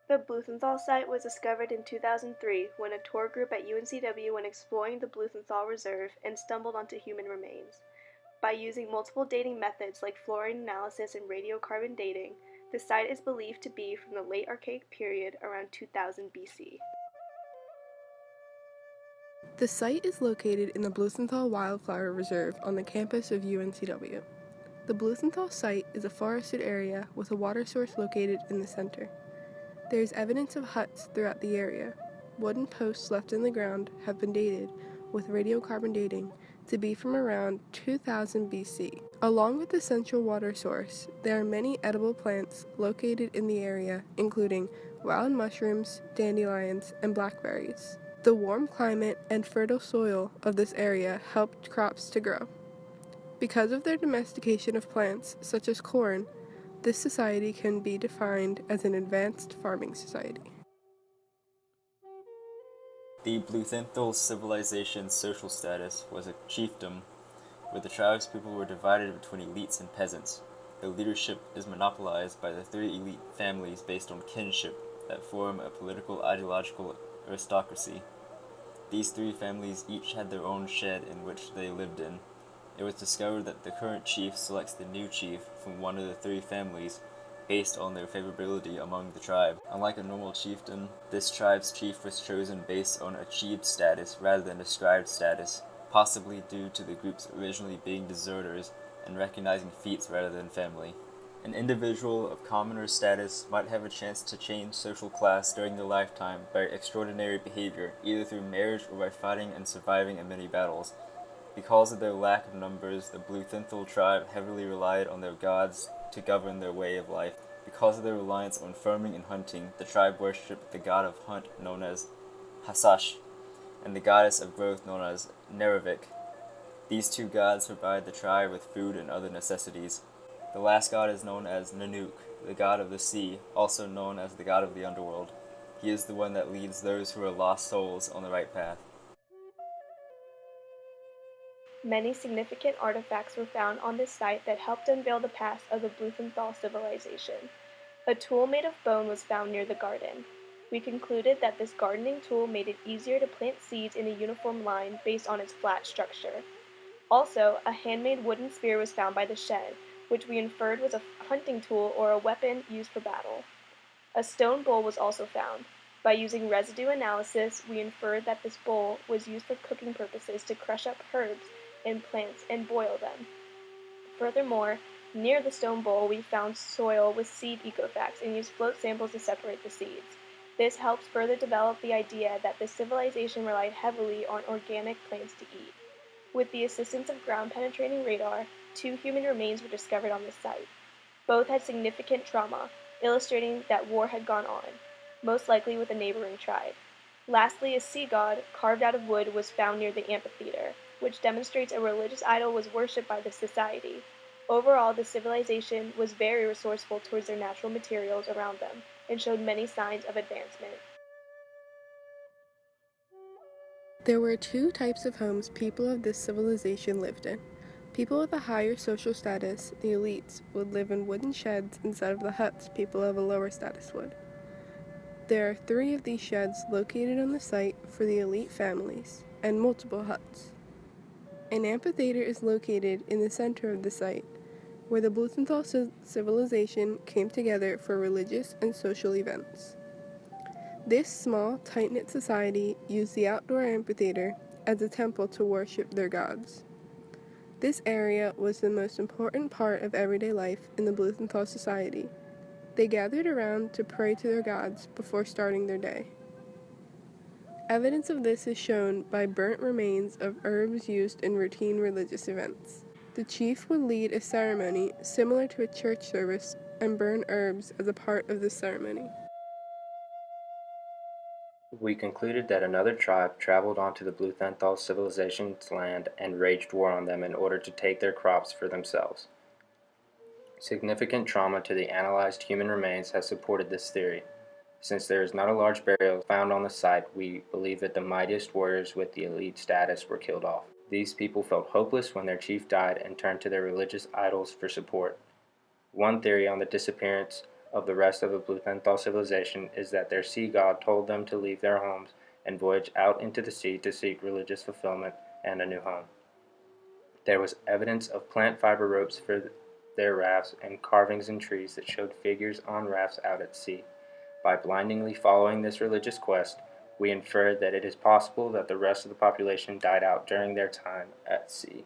The Blumenthal site was discovered in 2003 when a tour group at UNCW went exploring the Blumenthal Reserve and stumbled onto human remains. By using multiple dating methods like fluorine analysis and radiocarbon dating, the site is believed to be from the late Archaic period around 2000 BC. The site is located in the Blumenthal Wildflower Reserve on the campus of UNCW. The Blumenthal site is a forested area with a water source located in the center. There is evidence of huts throughout the area. Wooden posts left in the ground have been dated with radiocarbon dating to be from around 2000 BC. Along with the central water source, there are many edible plants located in the area, including wild mushrooms, dandelions, and blackberries. The warm climate and fertile soil of this area helped crops to grow. Because of their domestication of plants, such as corn, this society can be defined as an advanced farming society. The Blumenthal civilization's social status was a chiefdom, where the tribe's people were divided between elites and peasants. The leadership is monopolized by the three elite families based on kinship that form a political ideological aristocracy. These three families each had their own shed in which they lived in. It was discovered that the current chief selects the new chief from one of the three families based on their favorability among the tribe. Unlike a normal chiefdom, this tribe's chief was chosen based on achieved status rather than ascribed status, possibly due to the groups originally being deserters and recognizing feats rather than family. An individual of commoner status might have a chance to change social class during their lifetime by extraordinary behavior, either through marriage or by fighting and surviving in many battles. Because of their lack of numbers, the Blumenthal tribe heavily relied on their gods to govern their way of life. Because of their reliance on farming and hunting, the tribe worshipped the god of hunt known as Hasash, and the goddess of growth known as Nerevik. These two gods provide the tribe with food and other necessities. The last god is known as Nanook, the god of the sea, also known as the god of the underworld. He is the one that leads those who are lost souls on the right path. Many significant artifacts were found on this site that helped unveil the past of the Blumenthal civilization. A tool made of bone was found near the garden. We concluded that this gardening tool made it easier to plant seeds in a uniform line based on its flat structure. Also, a handmade wooden spear was found by the shed, which we inferred was a hunting tool or a weapon used for battle. A stone bowl was also found. By using residue analysis, we inferred that this bowl was used for cooking purposes to crush up herbs and plants and boil them. Furthermore, near the stone bowl we found soil with seed ecofacts and used float samples to separate the seeds. This helps further develop the idea that this civilization relied heavily on organic plants to eat. With the assistance of ground-penetrating radar, 2 human remains were discovered on the site. Both had significant trauma, illustrating that war had gone on, most likely with a neighboring tribe. Lastly, a sea god, carved out of wood, was found near the amphitheater, which demonstrates a religious idol was worshipped by the society. Overall, the civilization was very resourceful towards their natural materials around them, and showed many signs of advancement. There were 2 types of homes people of this civilization lived in. People with a higher social status, the elites, would live in wooden sheds instead of the huts people of a lower status would. There are 3 of these sheds located on the site for the elite families, and multiple huts. An amphitheater is located in the center of the site, where the Blumenthal civilization came together for religious and social events. This small, tight-knit society used the outdoor amphitheater as a temple to worship their gods. This area was the most important part of everyday life in the Blumenthal society. They gathered around to pray to their gods before starting their day. Evidence of this is shown by burnt remains of herbs used in routine religious events. The chief would lead a ceremony similar to a church service and burn herbs as a part of the ceremony. We concluded that another tribe traveled onto the Blumenthal civilization's land and waged war on them in order to take their crops for themselves. Significant trauma to the analyzed human remains has supported this theory. Since there is not a large burial found on the site, we believe that the mightiest warriors with the elite status were killed off. These people felt hopeless when their chief died and turned to their religious idols for support. One theory on the disappearance of the rest of the Bluthenthal civilization is that their sea god told them to leave their homes and voyage out into the sea to seek religious fulfillment and a new home. There was evidence of plant fiber ropes for their rafts and carvings in trees that showed figures on rafts out at sea. By blindly following this religious quest, we inferred that it is possible that the rest of the population died out during their time at sea.